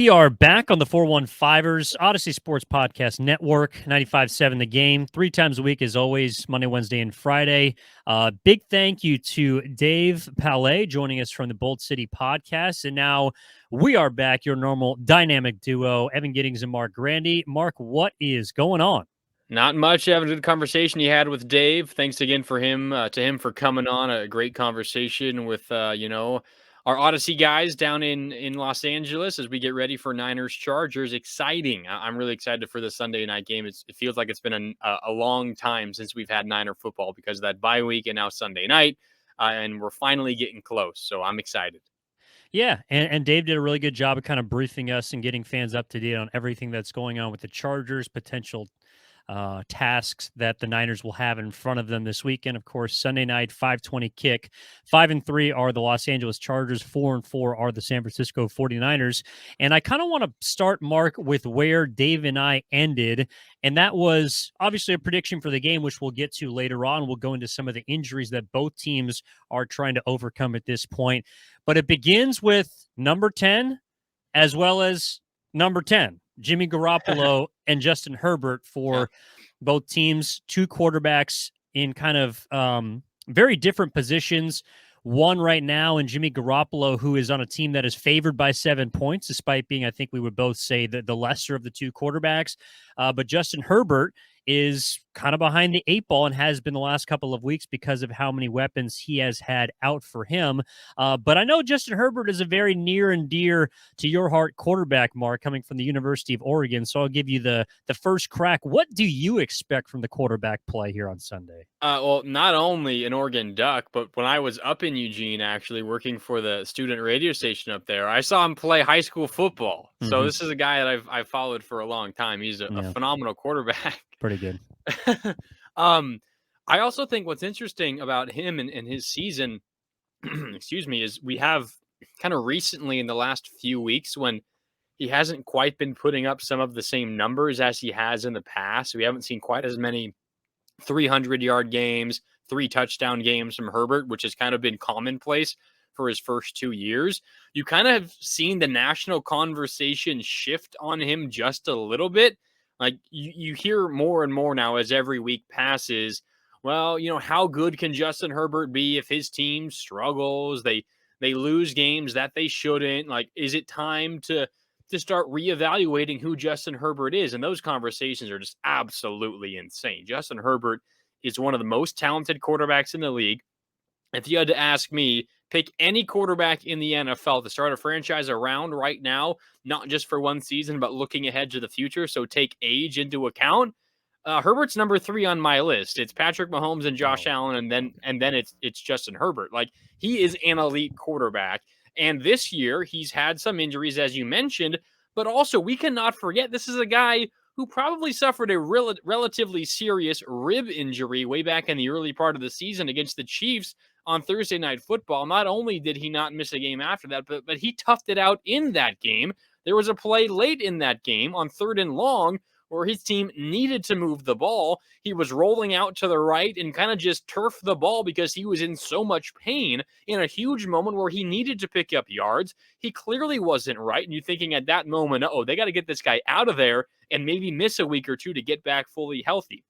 We are back on the 415ers, Odyssey Sports Podcast Network, 95.7 The Game, 3 times a week as always, Monday, Wednesday, and Friday. Big thank you to Dave Palais joining us from the Bold City Podcast. And now we are back, your normal dynamic duo, Evan Giddings and Marc Grandy. Marc, what is going on? Not much. Having a good conversation you had with Dave. Thanks again for him for coming on. A great conversation with our Odyssey guys down in Los Angeles as we get ready for Niners Chargers. Exciting! I'm really excited for the Sunday night game. It feels like it's been a long time since we've had Niner football because of that bye week and now Sunday night, and we're finally getting close. So I'm excited. Yeah, and Dave did a really good job of kind of briefing us and getting fans up to date on everything that's going on with the Chargers, potential tasks that the Niners will have in front of them this weekend. Of course, Sunday night, 5:20 kick. 5-3 are the Los Angeles Chargers. 4-4 are the San Francisco 49ers. And I kind of want to start, Marc, with where Dave and I ended. And that was obviously a prediction for the game, which we'll get to later on. We'll go into some of the injuries that both teams are trying to overcome at this point. But it begins with number 10 as well as number 10. Jimmy Garoppolo and Justin Herbert for both teams, two quarterbacks in kind of very different positions. One right now, and Jimmy Garoppolo, who is on a team that is favored by 7 points, despite being, I think we would both say, the lesser of the two quarterbacks. But Justin Herbert is kind of behind the 8 ball and has been the last couple of weeks because of how many weapons he has had out for him. But I know Justin Herbert is a very near and dear to your heart quarterback, Marc, coming from the University of Oregon. So I'll give you the first crack. What do you expect from the quarterback play here on Sunday? Well, not only an Oregon Duck, but when I was up in Eugene, actually working for the student radio station up there, I saw him play high school football. Mm-hmm. So this is a guy that I've followed for a long time. He's a phenomenal quarterback. Pretty good. I also think what's interesting about him and his season, excuse me, is we have kind of recently in the last few weeks when he hasn't quite been putting up some of the same numbers as he has in the past. We haven't seen quite as many 300-yard games, 3 touchdown games from Herbert, which has kind of been commonplace for his first 2 years. You kind of have seen the national conversation shift on him just a little bit. Like you hear more and more now as every week passes. Well, how good can Justin Herbert be if his team struggles? They lose games that they shouldn't. Like, is it time to start reevaluating who Justin Herbert is? And those conversations are just absolutely insane. Justin Herbert is one of the most talented quarterbacks in the league. If you had to ask me, pick any quarterback in the NFL to start a franchise around right now, not just for one season, but looking ahead to the future. So take age into account. Herbert's number 3 on my list. It's Patrick Mahomes and Josh Allen, and then it's Justin Herbert. Like, he is an elite quarterback. And this year, he's had some injuries, as you mentioned, but also we cannot forget this is a guy who probably suffered a relatively serious rib injury way back in the early part of the season against the Chiefs on Thursday Night Football. Not only did he not miss a game after that, but he toughed it out in that game. There was a play late in that game on 3rd and long where his team needed to move the ball. He was rolling out to the right and kind of just turfed the ball because he was in so much pain in a huge moment where he needed to pick up yards. He clearly wasn't right. And you're thinking at that moment, they got to get this guy out of there and maybe miss a week or two to get back fully healthy.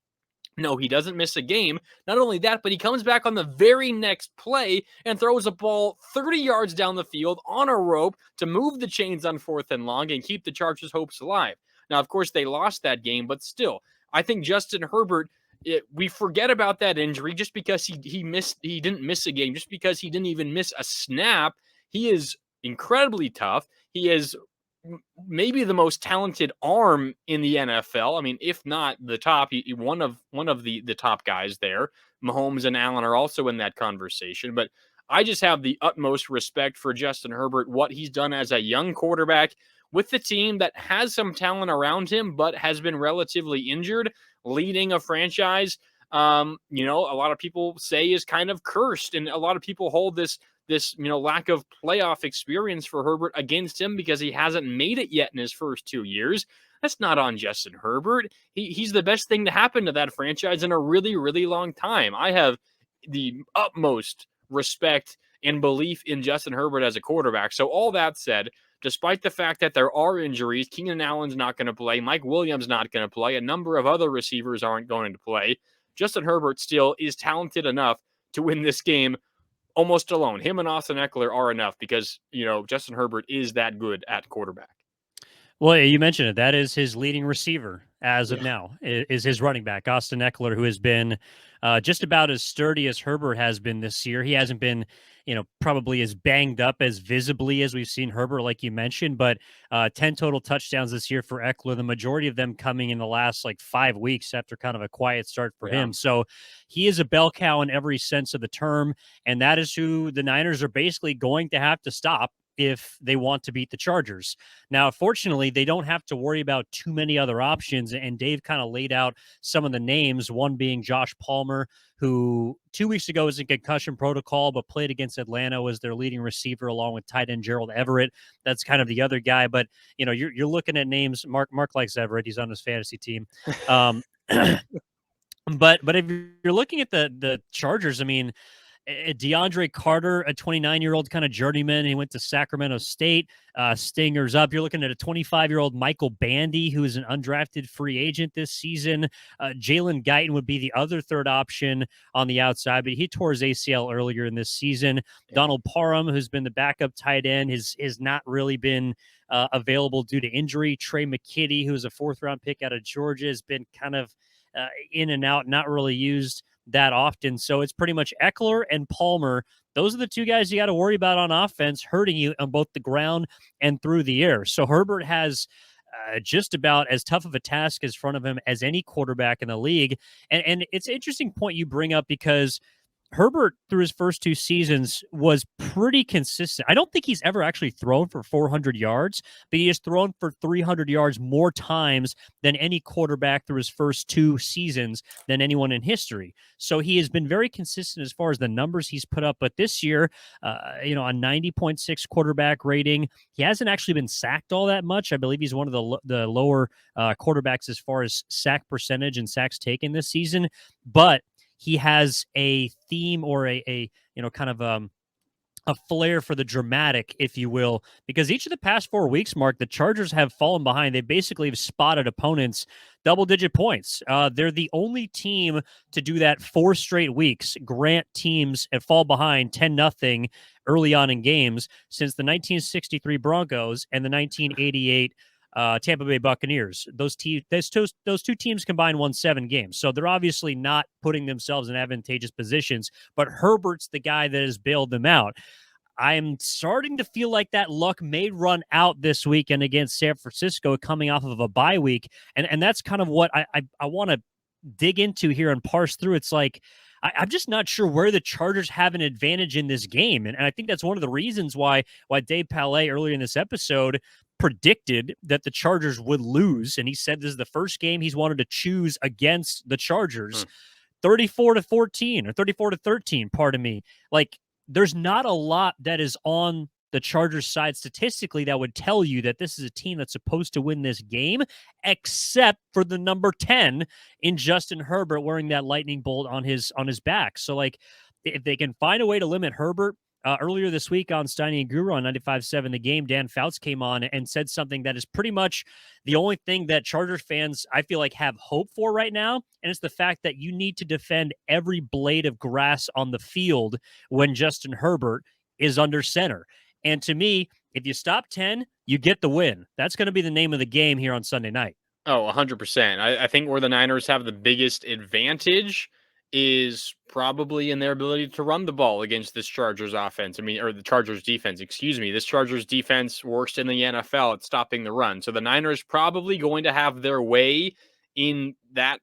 No, he doesn't miss a game. Not only that, but he comes back on the very next play and throws a ball 30 yards down the field on a rope to move the chains on 4th and long and keep the Chargers' hopes alive. Now, of course, they lost that game, but still, I think Justin Herbert, we forget about that injury just because he didn't miss a game, just because he didn't even miss a snap. He is incredibly tough. He is maybe the most talented arm in the NFL. I mean, if not the top, one of the top guys there. Mahomes and Allen are also in that conversation, but I just have the utmost respect for Justin Herbert, what he's done as a young quarterback with the team that has some talent around him, but has been relatively injured, leading a franchise, a lot of people say is kind of cursed. And a lot of people hold this lack of playoff experience for Herbert against him because he hasn't made it yet in his first 2 years. That's not on Justin Herbert. He's the best thing to happen to that franchise in a really, really long time. I have the utmost respect and belief in Justin Herbert as a quarterback. So all that said, despite the fact that there are injuries. Keenan Allen's not going to play. Mike Williams not going to play. A number of other receivers aren't going to play. Justin Herbert still is talented enough to win this game almost alone. Him and Austin Eckler are enough because, Justin Herbert is that good at quarterback. Well, you mentioned it. That is his leading receiver as of Yeah. now, is his running back, Austin Eckler, who has been just about as sturdy as Herbert has been this year. He hasn't been, probably as banged up as visibly as we've seen Herbert, like you mentioned, but 10 total touchdowns this year for Eckler, the majority of them coming in the last 5 weeks after kind of a quiet start for Yeah. him. So he is a bell cow in every sense of the term, and that is who the Niners are basically going to have to stop if they want to beat the Chargers. Now, fortunately, they don't have to worry about too many other options, and Dave kind of laid out some of the names, one being Josh Palmer, who 2 weeks ago was in concussion protocol, but played against Atlanta, was their leading receiver, along with tight end Gerald Everett. That's kind of the other guy, but, you're looking at names. Marc likes Everett. He's on his fantasy team. But if you're looking at the Chargers, I mean, DeAndre Carter, a 29-year-old kind of journeyman. He went to Sacramento State. Stingers up. You're looking at a 25-year-old Michael Bandy, who is an undrafted free agent this season. Jalen Guyton would be the other third option on the outside, but he tore his ACL earlier in this season. Yeah. Donald Parham, who's been the backup tight end, has not really been available due to injury. Trey McKitty, who's a fourth-round pick out of Georgia, has been kind of in and out, not really used that often. So it's pretty much Eckler and Palmer. Those are the two guys you got to worry about on offense, hurting you on both the ground and through the air. So Herbert has just about as tough of a task in front of him as any quarterback in the league. And it's an interesting point you bring up, because Herbert, through his first 2 seasons, was pretty consistent. I don't think he's ever actually thrown for 400 yards, but he has thrown for 300 yards more times than any quarterback through his first 2 seasons than anyone in history. So he has been very consistent as far as the numbers he's put up. But this year, a 90.6 quarterback rating. He hasn't actually been sacked all that much. I believe he's one of the lower quarterbacks as far as sack percentage and sacks taken this season. But he has a theme, or a kind of a flair for the dramatic, if you will, because each of the past 4 weeks, Marc, the Chargers have fallen behind. They basically have spotted opponents double-digit points. They're the only team to do that 4 straight weeks, grant teams and fall behind 10-0 early on in games, since the 1963 Broncos and the 1988 Tampa Bay Buccaneers. Those two teams combined won 7 games. So they're obviously not putting themselves in advantageous positions, but Herbert's the guy that has bailed them out. I'm starting to feel like that luck may run out this weekend against San Francisco, coming off of a bye week. And that's kind of what I want to dig into here and parse through. It's like, I'm just not sure where the Chargers have an advantage in this game. And I think that's one of the reasons why Dave Palais earlier in this episode predicted that the Chargers would lose. And he said this is the first game he's wanted to choose against the Chargers. 34-14 or 34-13, pardon me. Like, there's not a lot that is on the Chargers side statistically that would tell you that this is a team that's supposed to win this game, except for the number 10 in Justin Herbert wearing that lightning bolt on his back. So, like, if they can find a way to limit Herbert. Earlier this week on Steiny and Guru on 95.7 The Game, Dan Fouts came on and said something that is pretty much the only thing that Chargers fans, I feel like, have hope for right now, and it's the fact that you need to defend every blade of grass on the field when Justin Herbert is under center. And to me, if you stop 10, you get the win. That's going to be the name of the game here on Sunday night. Oh, 100%. I think where the Niners have the biggest advantage is probably in their ability to run the ball against this Chargers offense. I mean, or the Chargers defense, excuse me. This Chargers defense works in the NFL at stopping the run. So the Niners probably going to have their way in that,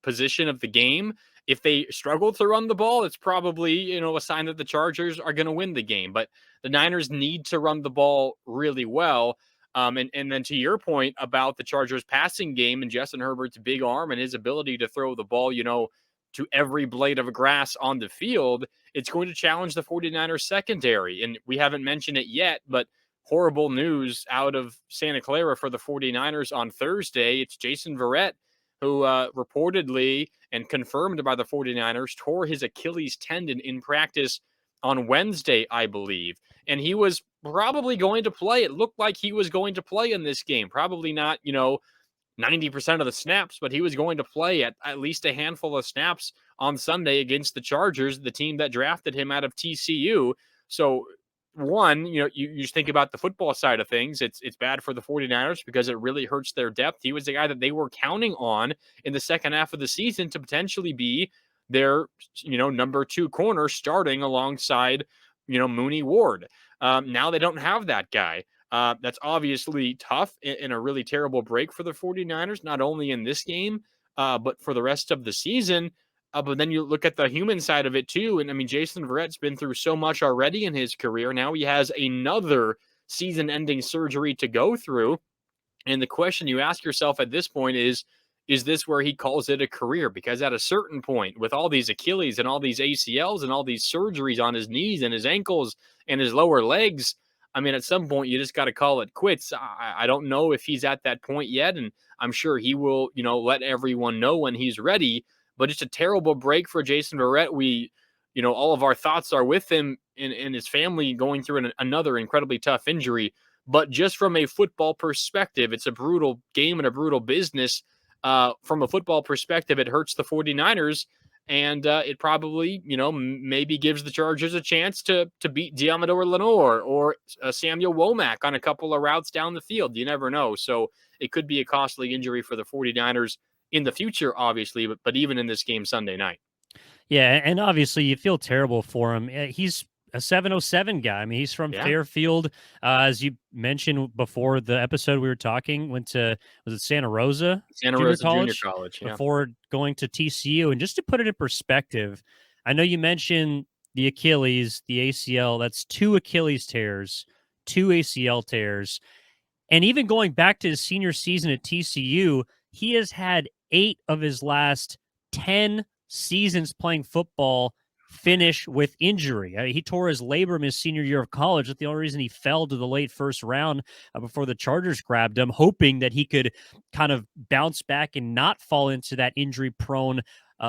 position of the game. If they struggle to run the ball, it's probably, a sign that the Chargers are going to win the game. But the Niners need to run the ball really well. And then to your point about the Chargers passing game and Justin Herbert's big arm and his ability to throw the ball, to every blade of grass on the field, it's going to challenge the 49ers secondary. And we haven't mentioned it yet, but horrible news out of Santa Clara for the 49ers on Thursday. It's Jason Verrett, who reportedly and confirmed by the 49ers tore his Achilles tendon in practice on Wednesday, I believe. And he was probably going to play. It looked like he was going to play in this game. Probably not, 90% of the snaps, but he was going to play at least a handful of snaps on Sunday against the Chargers, the team that drafted him out of TCU. So, one, you think about the football side of things. It's bad for the 49ers because it really hurts their depth. He was the guy that they were counting on in the second half of the season to potentially be their, number 2 corner starting alongside, Mooney Ward. Now they don't have that guy. That's obviously tough and a really terrible break for the 49ers, not only in this game, but for the rest of the season. But then you look at the human side of it too. And I mean, Jason Verrett's been through so much already in his career. Now he has another season ending surgery to go through. And the question you ask yourself at this point is this where he calls it a career? Because at a certain point, with all these Achilles and all these ACLs and all these surgeries on his knees and his ankles and his lower legs, I mean, at some point, you just got to call it quits. I don't know if he's at that point yet, and I'm sure he will, let everyone know when he's ready. But it's a terrible break for Jason Verrett. All of our thoughts are with him and his family going through another incredibly tough injury. But just from a football perspective, it's a brutal game and a brutal business. From a football perspective, it hurts the 49ers. And it probably, maybe gives the Chargers a chance to beat Diamador Lenore or Samuel Womack on a couple of routes down the field. You never know. So it could be a costly injury for the 49ers in the future, obviously, but even in this game Sunday night. Yeah, and obviously you feel terrible for him. He's a 707 guy. I mean, he's from Yeah. Fairfield. As you mentioned before the episode we were talking, went to, was it Santa Rosa Santa Junior Rosa Junior College College. Yeah. before going to TCU? And just to put it in perspective, I know you mentioned the Achilles, the ACL. That's 2 Achilles tears, 2 ACL tears. And even going back to his senior season at TCU, he has had 8 of his last 10 seasons playing football finish with injury. He tore his labrum his senior year of college. That's the only reason he fell to the late first round before the Chargers grabbed him, hoping that he could kind of bounce back and not fall into that injury-prone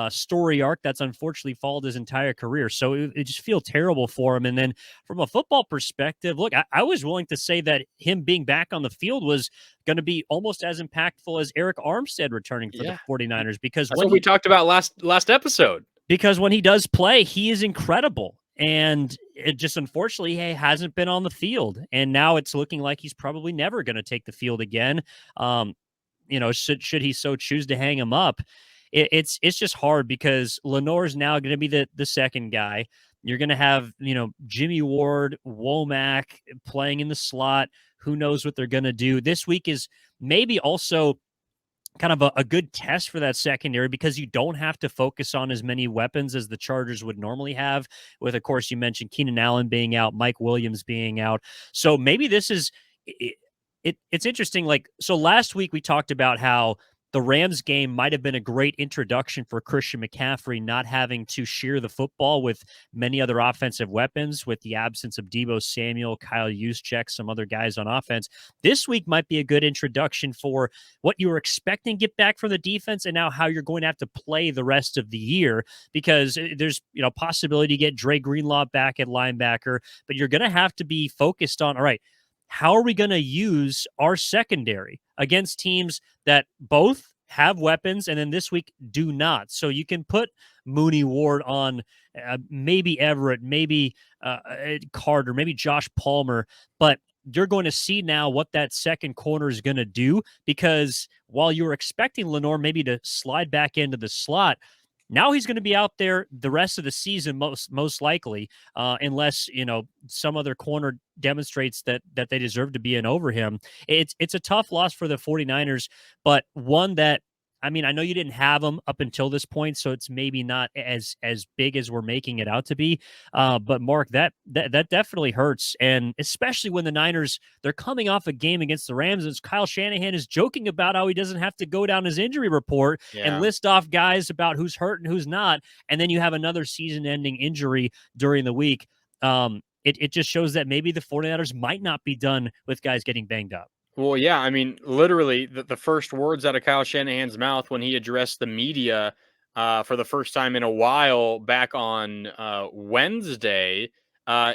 story arc that's unfortunately followed his entire career. So it just feels terrible for him. And then from a football perspective, look, I was willing to say that him being back on the field was going to be almost as impactful as Eric Armstead returning for the 49ers, because that's what we talked about last episode. Because when he does play, he is incredible. And it just unfortunately he hasn't been on the field. And now it's looking like he's probably never going to take the field again. Should he so choose to hang him up, it's just hard because Lenore's now going to be the second guy. You're going to have, Jimmy Ward, Womack playing in the slot. Who knows what they're going to do? This week is maybe also kind of a good test for that secondary because you don't have to focus on as many weapons as the Chargers would normally have with, of course, you mentioned Keenan Allen being out, Mike Williams being out. So maybe this is it's interesting. Like, so last week we talked about how the Rams game might have been a great introduction for Christian McCaffrey, not having to shear the football with many other offensive weapons with the absence of Deebo Samuel, Kyle Juszczyk, some other guys on offense. This week might be a good introduction for what you were expecting to get back from the defense and now how you're going to have to play the rest of the year, because there's, possibility to get Dre Greenlaw back at linebacker, but you're going to have to be focused on, all right, how are we going to use our secondary against teams that both have weapons and then this week do not? So you can put Mooney Ward on maybe Everett, maybe Carter, maybe Josh Palmer, but you're going to see now what that second corner is going to do, because while you were expecting Lenore maybe to slide back into the slot, now he's going to be out there the rest of the season, most likely, unless some other corner demonstrates that they deserve to be in over him. It's a tough loss for the 49ers, but one that, I mean, I know you didn't have them up until this point, so it's maybe not as big as we're making it out to be. But Mark, that definitely hurts, and especially when the Niners, they're coming off a game against the Rams, and Kyle Shanahan is joking about how he doesn't have to go down his injury report and list off guys about who's hurt and who's not, and then you have another season-ending injury during the week. It just shows that maybe the 49ers might not be done with guys getting banged up. Well, yeah, I mean, literally, the first words out of Kyle Shanahan's mouth when he addressed the media for the first time in a while back on Wednesday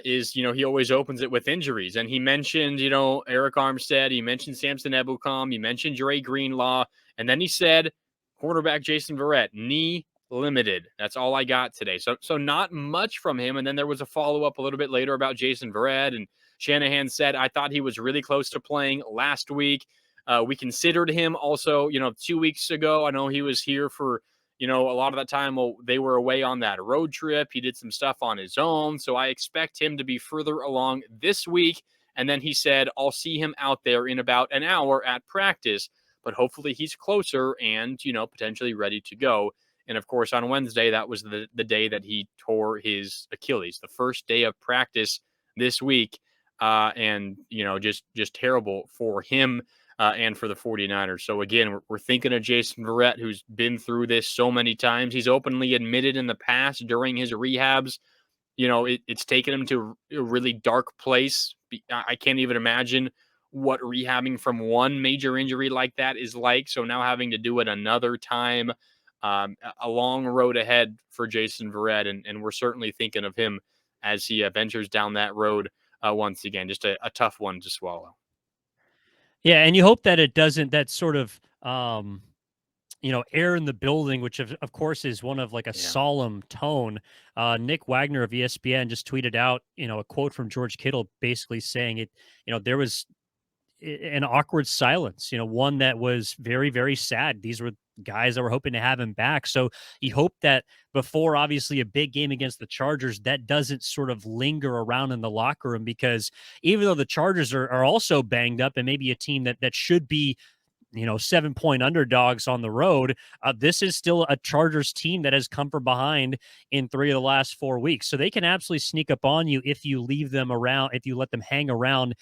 is, he always opens it with injuries. And he mentioned, Eric Armstead, he mentioned Samson Ebukam, he mentioned Dre Greenlaw, and then he said quarterback Jason Verrett, knee limited. That's all I got today. So not much from him. And then there was a follow-up a little bit later about Jason Verrett, and Shanahan said, I thought he was really close to playing last week. We considered him also, 2 weeks ago. I know he was here for a lot of that time, well, they were away on that road trip. He did some stuff on his own. So I expect him to be further along this week. And then he said, I'll see him out there in about an hour at practice, but hopefully he's closer and, potentially ready to go. And of course, on Wednesday, that was the day that he tore his Achilles, the first day of practice this week. And, just terrible for him and for the 49ers. So again, we're thinking of Jason Verrett, who's been through this so many times. He's openly admitted in the past during his rehabs, it's taken him to a really dark place. I can't even imagine what rehabbing from one major injury like that is like. So now having to do it another time, a long road ahead for Jason Verrett. And we're certainly thinking of him as he ventures down that road once again. Just a tough one to swallow. Yeah, and you hope that it doesn't that sort of air in the building, which of course is one of like a Yeah. solemn tone. Nick Wagner of ESPN just tweeted out, a quote from George Kittle basically saying it, there was an awkward silence, one that was very, very sad. These were guys that were hoping to have him back. So you hope that before obviously a big game against the Chargers, that doesn't sort of linger around in the locker room, because even though the Chargers are also banged up and maybe a team that should be 7-point underdogs on the road, this is still a Chargers team that has come from behind in 3 of the last 4 weeks. So they can absolutely sneak up on you if you leave them around, if you let them hang around